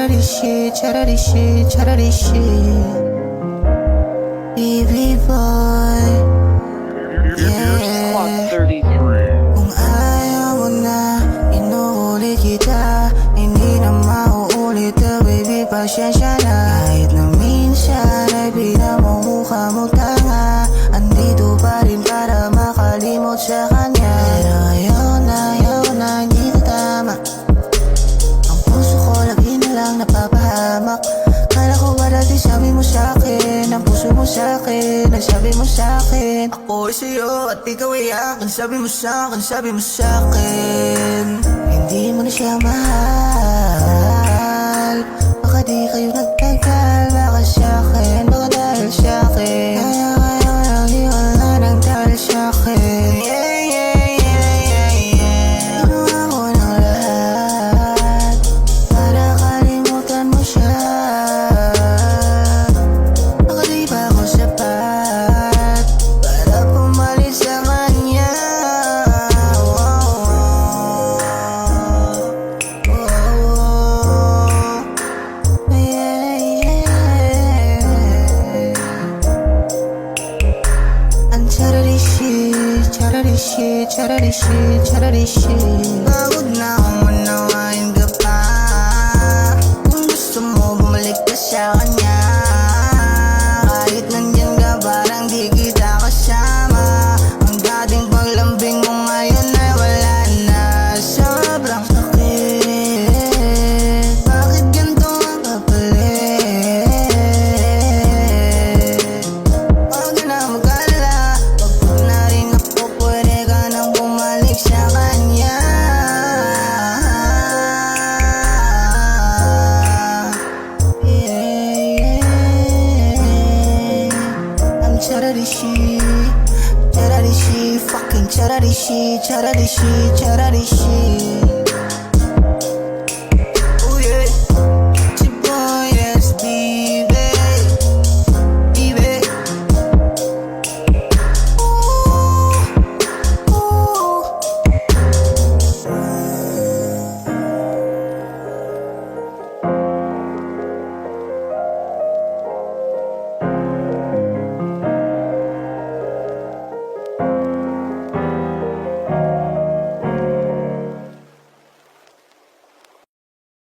charity shit, charity shit, charity shit. Baby boy, Clock yeah. 33. Kung ayaw mo na, inuulit kita. Hindi na mauulit, baby, pasyensya na. Kahit na minsan ay pinamumukha mo tanga, andito pa rin para makalimot sa kanya. Pero ayaw na, hindi na tama. Ang puso ko lagi na lang napapahamak. Kala ko ba dati sabi mo sa'kin, ang puso mo sa'kin, nagsabi mo sa'kin, ako ay sa'yo at ikaw ay akin. Sabi mo sa'kin, sabi mo sa'kin, hindi mo na siya mahal. Baka di kayo nagtagal, baka sa'kin, baka dahil sa'kin. Kaya lang di wala nang dahil sa'kin. Ginawa ko ng lahat para kalimutan mo siya. Baka di ba ako sapat para pumalit sa kanya. Ang charity shit, charity shit, charity shit, charity shit. Pagod na akong manawain ka pa. Kung gusto mo bumalik ka sa kanya, kahit nandyan ka parang di kita kasama. Ang dating paglambing mo ngayon ay wala na. Sobrang sakit, bakit ganito ang kapalit? Huwag ka na mag-alala, pagod na rin ako, pwede ka nang bumalik sa kanya. I'm charity shit, fucking charity shit, charity shit, charity shit.